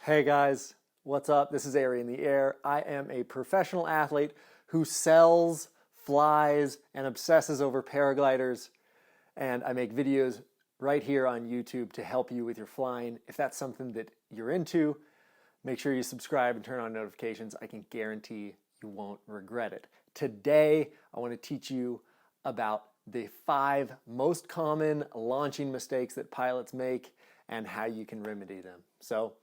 Hey guys, what's up? This is Ari in the Air. I am a professional athlete who sells, flies, and obsesses over paragliders, and I make videos right here on YouTube to help you with your flying. If that's something that you're into, make sure you subscribe and turn on notifications. I can guarantee you won't regret it. Today, I want to teach you about the 5 most common launching mistakes that pilots make and how you can remedy them. So,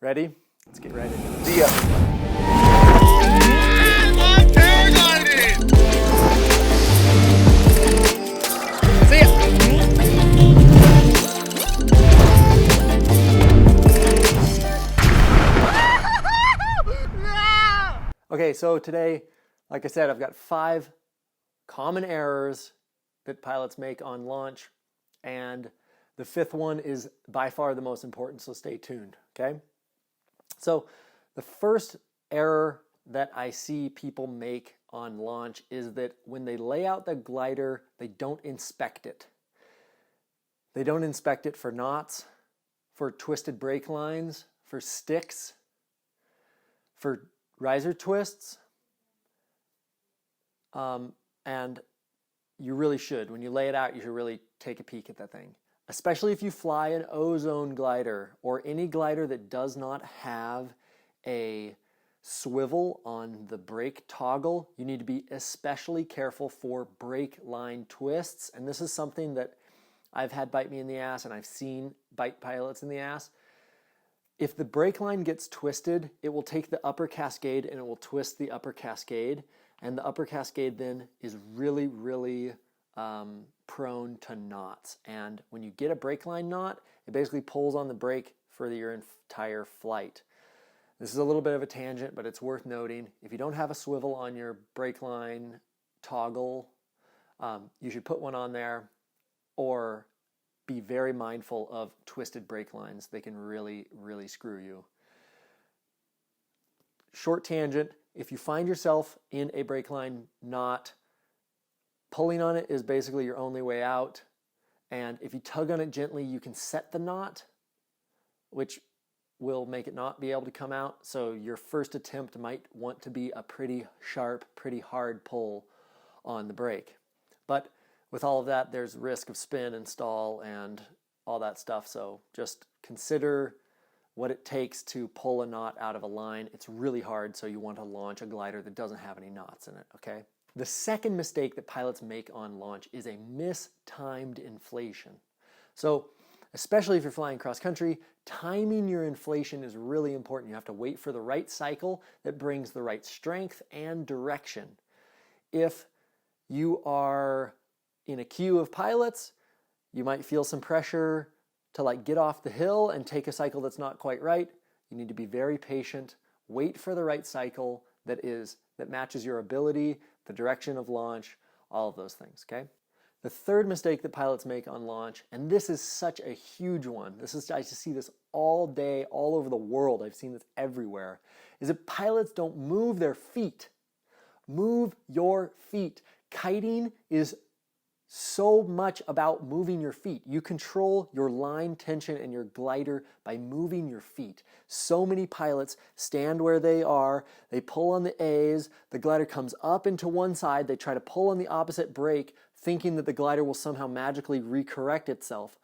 ready? Let's get right into it. See ya. I'm paragliding! See ya. Okay, so today, like I said, I've got 5 common errors that pilots make on launch, and the 5th one is by far the most important, so stay tuned, okay? So the first error that I see people make on launch is that when they lay out the glider, they don't inspect it. They don't inspect it for knots, for twisted brake lines, for sticks, for riser twists, and you really should. When you lay it out, you should really take a peek at that thing. Especially if you fly an ozone glider or any glider that does not have a swivel on the brake toggle, you need to be especially careful for brake line twists. And this is something that I've had bite me in the ass, and I've seen bite pilots in the ass. If the brake line gets twisted, it will take the upper cascade and it will twist the upper cascade. And the upper cascade then is really, really prone to knots. And when you get a brake line knot, it basically pulls on the brake for your entire flight. This is a little bit of a tangent, but it's worth noting. If you don't have a swivel on your brake line toggle, you should put one on there, or be very mindful of twisted brake lines. They can really, really screw you. Short tangent, if you find yourself in a brake line knot, pulling on it is basically your only way out. And if you tug on it gently, you can set the knot, which will make it not be able to come out. So your first attempt might want to be a pretty sharp, pretty hard pull on the brake. But with all of that, there's risk of spin and stall and all that stuff. So just consider what it takes to pull a knot out of a line. It's really hard, so you want to launch a glider that doesn't have any knots in it, okay? The second mistake that pilots make on launch is a mistimed inflation. So, especially if you're flying cross country, timing your inflation is really important. You have to wait for the right cycle that brings the right strength and direction. If you are in a queue of pilots, you might feel some pressure to get off the hill and take a cycle that's not quite right. You need to be very patient, wait for the right cycle that matches your ability, the direction of launch, all of those things, okay? The third mistake that pilots make on launch, and this is such a huge one, I just see this all day, all over the world, I've seen this everywhere, is that pilots don't move their feet. Move your feet. Kiting is so much about moving your feet. You control your line tension and your glider by moving your feet. So many pilots stand where they are, they pull on the A's, the glider comes up into one side, they try to pull on the opposite brake, thinking that the glider will somehow magically recorrect itself.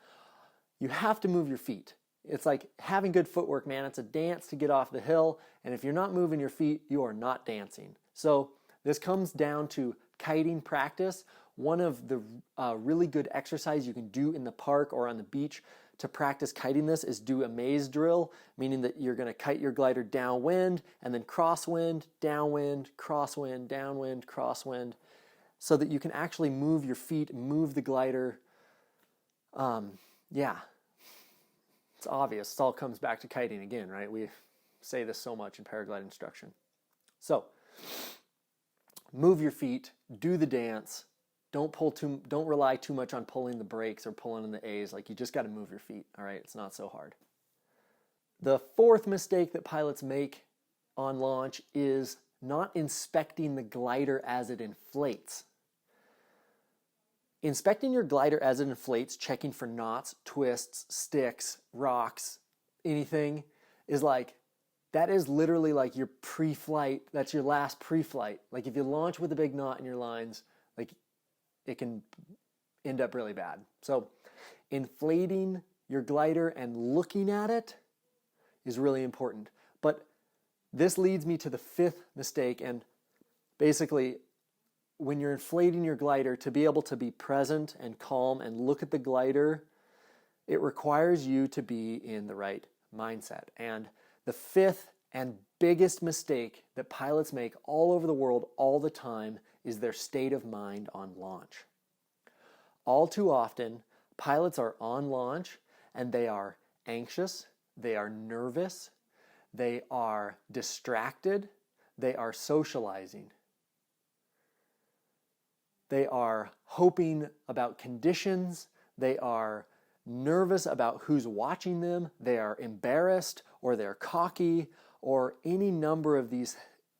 You have to move your feet. It's like having good footwork, man. It's a dance to get off the hill, and if you're not moving your feet, you are not dancing. So this comes down to kiting practice. One of the really good exercise you can do in the park or on the beach to practice kiting this is do a maze drill, meaning that you're going to kite your glider downwind and then crosswind, downwind, crosswind, downwind, crosswind, so that you can actually move your feet, move the glider. Yeah, it's obvious. It all comes back to kiting again, right? We say this so much in paragliding instruction. So, move your feet, do the dance. Don't rely too much on pulling the brakes or pulling in the A's. You just got to move your feet, all right? It's not so hard. The fourth mistake that pilots make on launch is not inspecting the glider as it inflates. Inspecting your glider as it inflates, checking for knots, twists, sticks, rocks, anything, is like, that is literally like your pre-flight. That's your last pre-flight. Like if you launch with a big knot in your lines, like it can end up really bad. So inflating your glider and looking at it is really important. But this leads me to the fifth mistake. And basically, when you're inflating your glider, to be able to be present and calm and look at the glider, it requires you to be in the right mindset. And the fifth and biggest mistake that pilots make all over the world all the time is their state of mind on launch. All too often, pilots are on launch and they are anxious, they are nervous, they are distracted, they are socializing. They are hoping about conditions, they are nervous about who's watching them, they are embarrassed, or they're cocky, or any number of these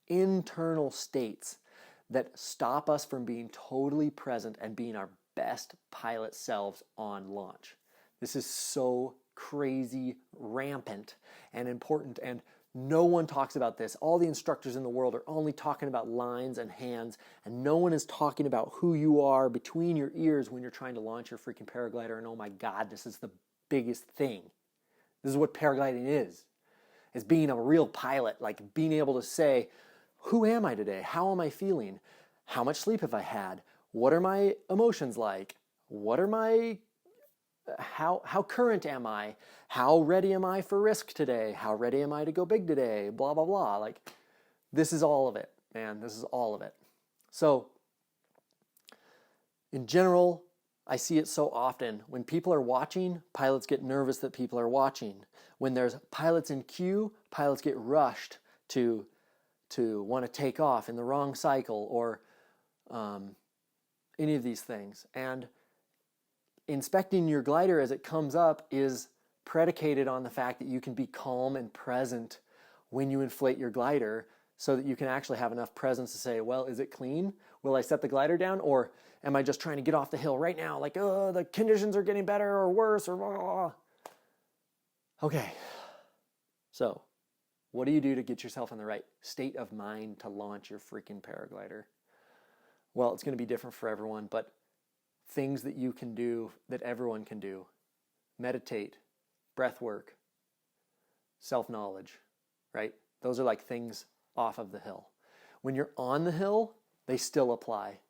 internal states that stop us from being totally present and being our best pilot selves on launch. This is so crazy, rampant, and important, and no one talks about this. All the instructors in the world are only talking about lines and hands, and no one is talking about who you are between your ears when you're trying to launch your freaking paraglider. And oh my God, this is the biggest thing. This is what paragliding is being a real pilot, like being able to say, who am I today? How am I feeling? How much sleep have I had? What are my emotions like? What are my how current am I? How ready am I for risk today? How ready am I to go big today? Blah, blah, blah. Like, this is all of it, man. This is all of it. So, in general, I see it so often. When people are watching, pilots get nervous that people are watching. When there's pilots in queue, pilots get rushed to want to take off in the wrong cycle or any of these things. And inspecting your glider as it comes up is predicated on the fact that you can be calm and present when you inflate your glider so that you can actually have enough presence to say, well, is it clean? Will I set the glider down? Or am I just trying to get off the hill right now? Like, oh, the conditions are getting better or worse or blah, blah, blah. Okay. So what do you do to get yourself in the right state of mind to launch your freaking paraglider? Well, it's going to be different for everyone, but things that you can do that everyone can do: meditate, breath work, self-knowledge, right? Those are like things off of the hill. When you're on the hill, they still apply.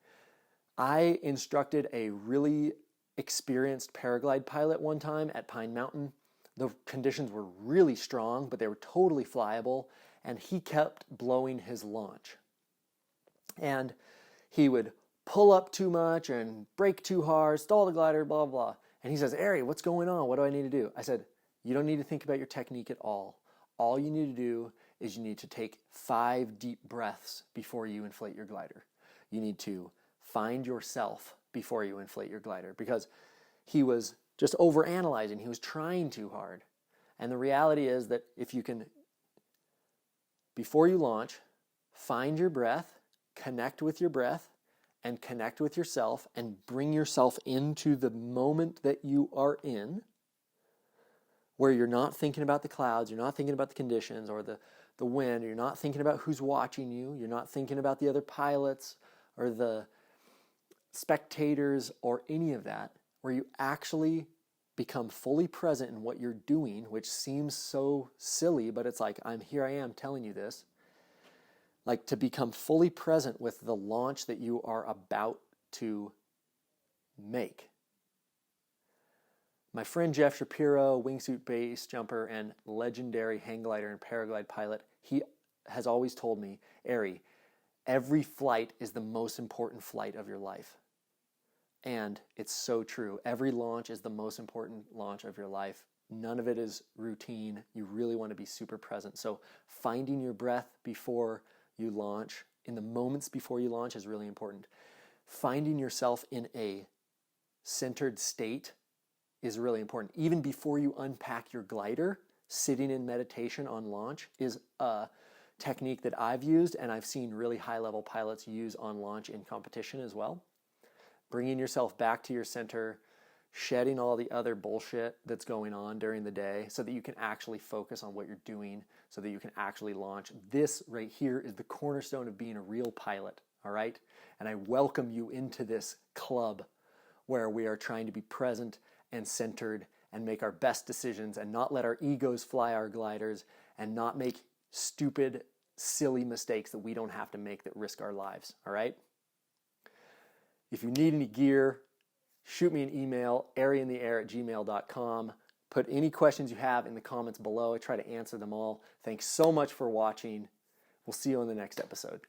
I instructed a really experienced paraglide pilot one time at Pine Mountain. The conditions were really strong, but they were totally flyable, and he kept blowing his launch. And he would pull up too much and brake too hard, stall the glider, blah, blah. And he says, Ari, what's going on? What do I need to do? I said, you don't need to think about your technique at all. All you need to do is you need to take 5 deep breaths before you inflate your glider. You need to find yourself before you inflate your glider, because he was just overanalyzing. He was trying too hard. And the reality is that if you can, before you launch, find your breath, connect with your breath, and connect with yourself and bring yourself into the moment that you are in, where you're not thinking about the clouds, you're not thinking about the conditions or the wind, you're not thinking about who's watching you, you're not thinking about the other pilots or the spectators or any of that, where you actually become fully present in what you're doing, which seems so silly, but it's like, here I am telling you this. Like, to become fully present with the launch that you are about to make. My friend Jeff Shapiro, wingsuit base jumper and legendary hang glider and paraglide pilot, he has always told me, Ari, every flight is the most important flight of your life. And it's so true. Every launch is the most important launch of your life. None of it is routine. You really want to be super present. So finding your breath before you launch, in the moments before you launch, is really important. Finding yourself in a centered state is really important. Even before you unpack your glider, sitting in meditation on launch is a technique that I've used, and I've seen really high-level pilots use on launch in competition as well. Bringing yourself back to your center, shedding all the other bullshit that's going on during the day so that you can actually focus on what you're doing, so that you can actually launch. This right here is the cornerstone of being a real pilot, all right? And I welcome you into this club where we are trying to be present and centered and make our best decisions and not let our egos fly our gliders and not make stupid, silly mistakes that we don't have to make that risk our lives, all right? If you need any gear, shoot me an email, airyintheair@gmail.com. Put any questions you have in the comments below. I try to answer them all. Thanks so much for watching. We'll see you on the next episode.